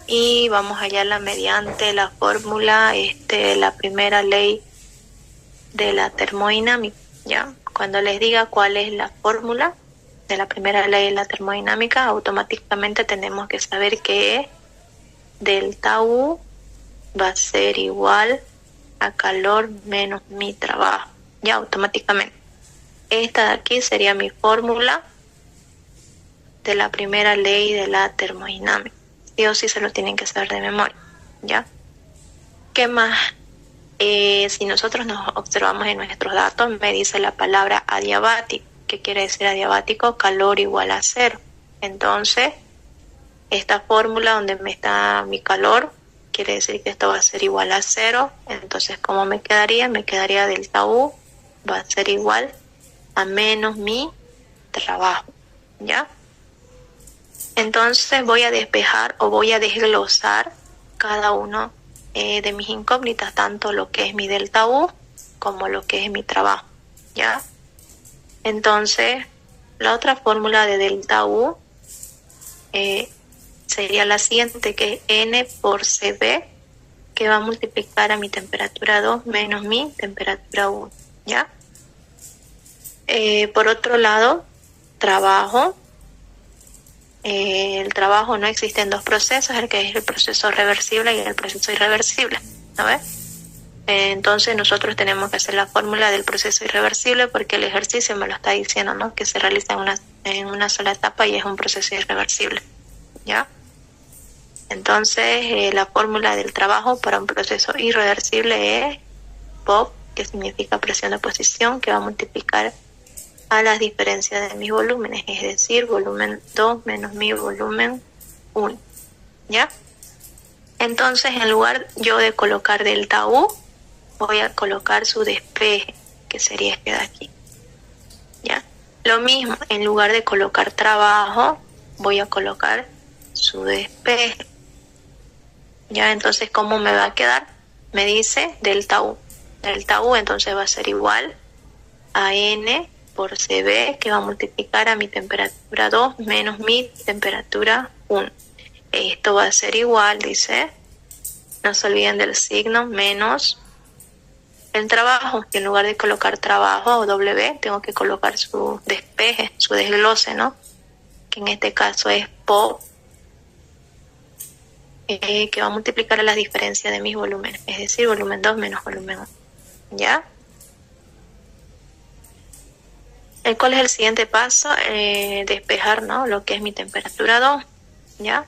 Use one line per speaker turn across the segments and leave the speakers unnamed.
y vamos a hallarla mediante la fórmula, la primera ley de la termodinámica, ¿ya? Cuando les diga cuál es la fórmula de la primera ley de la termodinámica, automáticamente tenemos que saber que delta U va a ser igual a calor menos mi trabajo, ya automáticamente. Esta de aquí sería mi fórmula de la primera ley de la termodinámica. Sí o sí se lo tienen que saber de memoria, ¿ya? ¿Qué más? Si nosotros nos observamos en nuestros datos, me dice la palabra adiabático. ¿Qué quiere decir adiabático? Calor igual a cero. Entonces, esta fórmula donde me está mi calor, quiere decir que esto va a ser igual a cero. Entonces, ¿cómo me quedaría? Me quedaría delta U va a ser igual a menos mi trabajo, ¿ya? Entonces voy a despejar o voy a desglosar cada uno de mis incógnitas, tanto lo que es mi delta U como lo que es mi trabajo, ¿ya? Entonces, la otra fórmula de delta U sería la siguiente, que es N por CB, que va a multiplicar a mi temperatura 2 menos mi temperatura 1, ¿ya? Por otro lado, trabajo. El trabajo no existen dos procesos, el que es el proceso reversible y el proceso irreversible, ¿no ves? Entonces nosotros tenemos que hacer la fórmula del proceso irreversible porque el ejercicio me lo está diciendo, ¿no? Que se realiza en una sola etapa y es un proceso irreversible, ¿ya? Entonces la fórmula del trabajo para un proceso irreversible es POP, que significa presión de posición, que va a multiplicar a las diferencias de mis volúmenes, es decir, volumen 2 menos mi volumen 1, ¿ya? Entonces, en lugar yo de colocar delta U, voy a colocar su despeje, que sería este de aquí, ¿ya? Lo mismo, en lugar de colocar trabajo, voy a colocar su despeje, ¿ya? Entonces, ¿cómo me va a quedar? Me dice delta U. Delta U entonces va a ser igual a N por CB, que va a multiplicar a mi temperatura 2 menos mi temperatura 1. Esto va a ser igual, dice, no se olviden del signo, menos el trabajo, que en lugar de colocar trabajo o W, tengo que colocar su despeje, su desglose, ¿no? Que en este caso es PO, que va a multiplicar a las diferencias de mis volúmenes, es decir, volumen 2 menos volumen 1, ¿ya? ¿Cuál es el siguiente paso? Despejar, ¿no? Lo que es mi temperatura 2, ¿ya?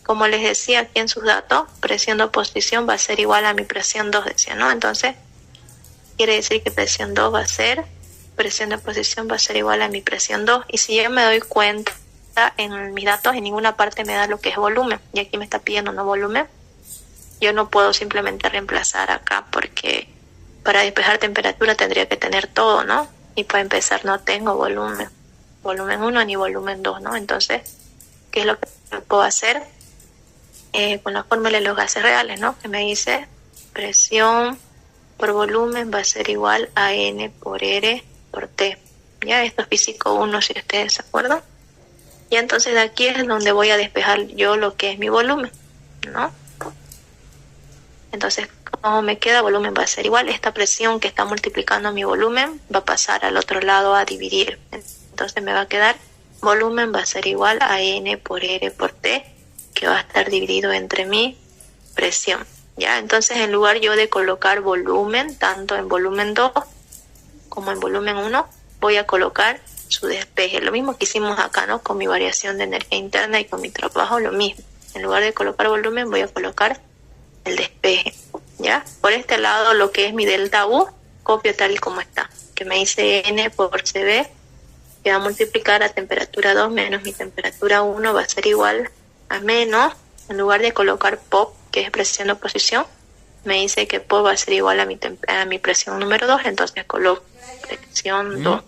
Como les decía aquí en sus datos, presión de oposición va a ser igual a mi presión 2, decía, ¿no? Entonces, quiere decir que presión 2 va a ser, presión de oposición va a ser igual a mi presión 2. Y si yo me doy cuenta, en mis datos en ninguna parte me da lo que es volumen. Y aquí me está pidiendo no volumen. Yo no puedo simplemente reemplazar acá porque para despejar temperatura tendría que tener todo, ¿no? Y para empezar no tengo volumen 1 ni volumen 2, ¿no? Entonces, ¿qué es lo que puedo hacer? Con la fórmula de los gases reales, ¿no? Que me dice presión por volumen va a ser igual a N por R por T. Ya, esto es físico 1, si ustedes se acuerdan. Y entonces de aquí es donde voy a despejar yo lo que es mi volumen, ¿no? Entonces, ¿cómo me queda? Volumen va a ser igual. Esta presión que está multiplicando mi volumen va a pasar al otro lado a dividir. Entonces me va a quedar volumen va a ser igual a N por R por T, que va a estar dividido entre mi presión, ¿ya? Entonces, en lugar yo de colocar volumen, tanto en volumen 2 como en volumen 1, voy a colocar su despeje. Lo mismo que hicimos acá, ¿no? Con mi variación de energía interna y con mi trabajo, lo mismo. En lugar de colocar volumen, voy a colocar el despeje, ¿ya? Por este lado, lo que es mi delta U, copio tal y como está, que me dice N por CB, que va a multiplicar a temperatura 2 menos mi temperatura 1, va a ser igual a menos, en lugar de colocar POP, que es presión de oposición, me dice que POP va a ser igual a mi presión número 2, entonces coloco presión 2.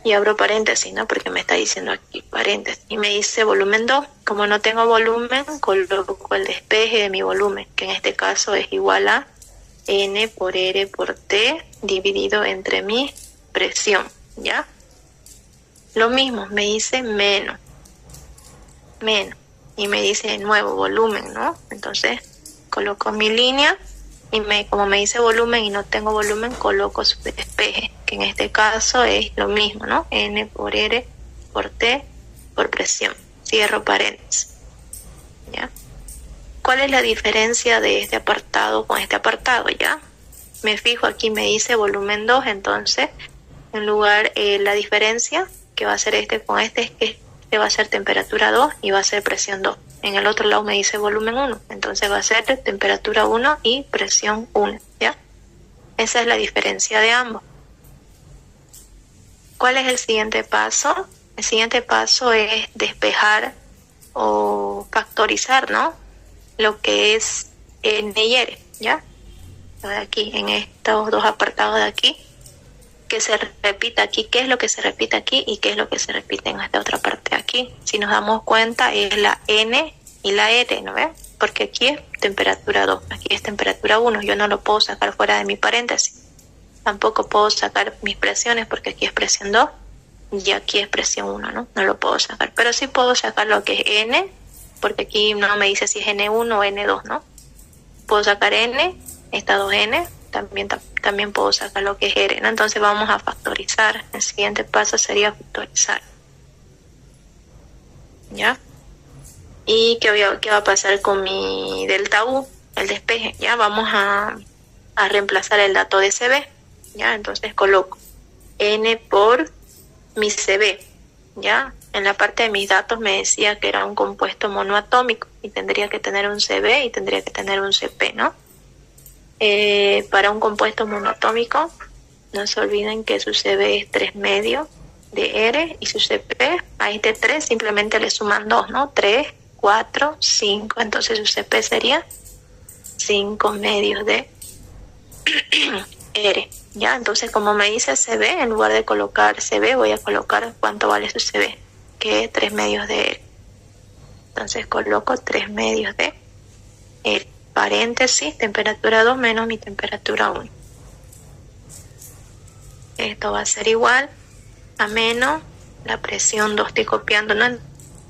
Y abro paréntesis, ¿no? Porque me está diciendo aquí paréntesis. Y me dice volumen 2. Como no tengo volumen, coloco el despeje de mi volumen, que en este caso es igual a N por R por T dividido entre mi presión, ¿ya? Lo mismo, me dice menos. y me dice de nuevo volumen, ¿no? Entonces coloco mi línea y como me dice volumen y no tengo volumen, coloco su despeje, que en este caso es lo mismo, ¿no? N por R por T por presión. Cierro paréntesis, ¿ya? ¿Cuál es la diferencia de este apartado con este apartado, ya? Me fijo aquí, me dice volumen 2, entonces en lugar la diferencia que va a ser este con este es que este va a ser temperatura 2 y va a ser presión 2. En el otro lado me dice volumen 1, entonces va a ser temperatura 1 y presión 1, ¿ya? Esa es la diferencia de ambos. ¿Cuál es el siguiente paso? El siguiente paso es despejar o factorizar, ¿no? Lo que es N y R, ¿ya? Aquí, en estos dos apartados de aquí, que se repita aquí, qué es lo que se repite aquí y qué es lo que se repite en esta otra parte de aquí. Si nos damos cuenta, es la N y la R, ¿no ves? Porque aquí es temperatura 2, aquí es temperatura 1, yo no lo puedo sacar fuera de mi paréntesis. Tampoco puedo sacar mis presiones porque aquí es presión 2 y aquí es presión 1, ¿no? No lo puedo sacar, pero sí puedo sacar lo que es N, porque aquí no me dice si es N1 o N2, ¿no? Puedo sacar N, esta 2N, también puedo sacar lo que es R, ¿no? Entonces vamos a factorizar. El siguiente paso sería factorizar, ¿ya? ¿Y qué va a pasar con mi delta U? El despeje, ¿ya? Vamos a reemplazar el dato de CB, ¿ya? Entonces coloco N por mi CB, ¿ya? En la parte de mis datos me decía que era un compuesto monoatómico y tendría que tener un CB y tendría que tener un CP, ¿no? Para un compuesto monoatómico, no se olviden que su CB es 3 medios de R y su CP, a este 3 simplemente le suman 2, ¿no? 3, 4, 5, entonces su CP sería 5 medios de R, ¿ya? Entonces, como me dice CB, en lugar de colocar CB, voy a colocar cuánto vale su CB, que es 3 medios de R. Entonces coloco 3 medios de R. Paréntesis, temperatura 2 menos mi temperatura 1. Esto va a ser igual a menos la presión 2, estoy copiando, ¿no?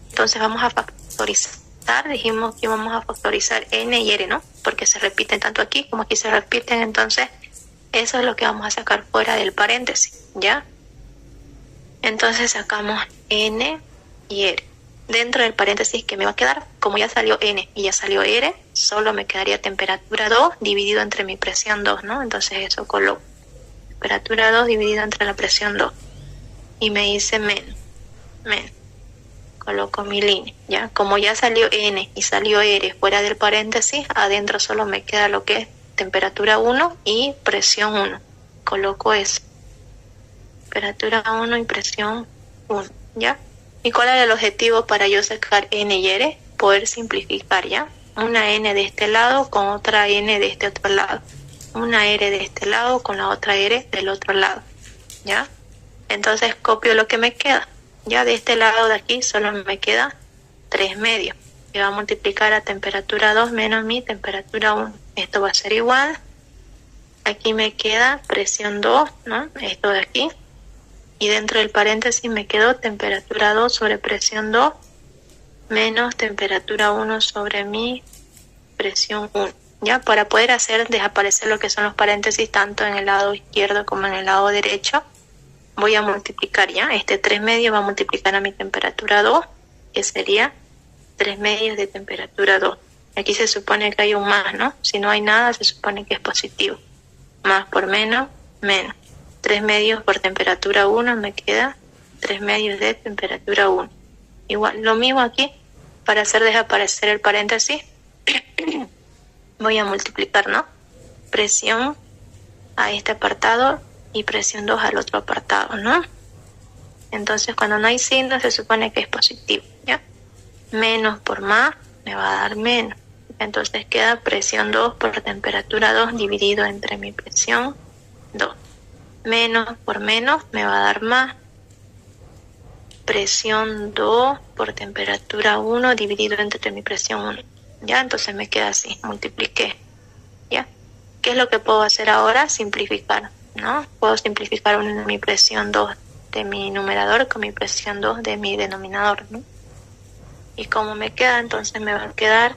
Entonces vamos a factorizar, dijimos que vamos a factorizar N y R, ¿no? Porque se repiten tanto aquí como aquí se repiten, entonces eso es lo que vamos a sacar fuera del paréntesis, ¿ya? Entonces sacamos N y R. Dentro del paréntesis que me va a quedar, como ya salió N y ya salió R, solo me quedaría temperatura 2 dividido entre mi presión 2, ¿no? Entonces eso coloco temperatura 2 dividido entre la presión 2. Y me dice menos. Coloco mi línea, ¿ya? Como ya salió N y salió R fuera del paréntesis, adentro solo me queda lo que es temperatura 1 y presión 1. Coloco eso. Temperatura 1 y presión 1, ¿ya? ¿Y cuál era el objetivo para yo sacar N y R? Poder simplificar, ¿ya? Una N de este lado con otra N de este otro lado. Una R de este lado con la otra R del otro lado, ¿ya? Entonces copio lo que me queda. Ya de este lado de aquí solo me queda 3 medios. Que va a multiplicar a temperatura 2 menos mi temperatura 1. Esto va a ser igual. Aquí me queda presión 2, ¿no? Esto de aquí. Y dentro del paréntesis me quedó temperatura 2 sobre presión 2 menos temperatura 1 sobre mi presión 1. ¿Ya? Para poder hacer desaparecer lo que son los paréntesis tanto en el lado izquierdo como en el lado derecho, voy a multiplicar, ¿ya? Este 3 medios va a multiplicar a mi temperatura 2, que sería 3 medios de temperatura 2. Aquí se supone que hay un más, ¿no? Si no hay nada, se supone que es positivo. Más por menos, menos. 3 medios por temperatura 1 me queda 3 medios de temperatura 1. Igual, lo mismo aquí, para hacer desaparecer el paréntesis, voy a multiplicar, ¿no? Presión a este apartado y presión 2 al otro apartado, ¿no? Entonces, cuando no hay signo, se supone que es positivo, ¿ya? Menos por más me va a dar menos. Entonces queda presión 2 por temperatura 2 dividido entre mi presión 2. Menos por menos me va a dar más. Presión 2 por temperatura 1 dividido entre mi presión 1. ¿Ya? Entonces me queda así, multipliqué. ¿Ya? ¿Qué es lo que puedo hacer ahora? Simplificar, ¿no? Puedo simplificar mi presión 2 de mi numerador con mi presión 2 de mi denominador, ¿no? Y como me queda, entonces me va a quedar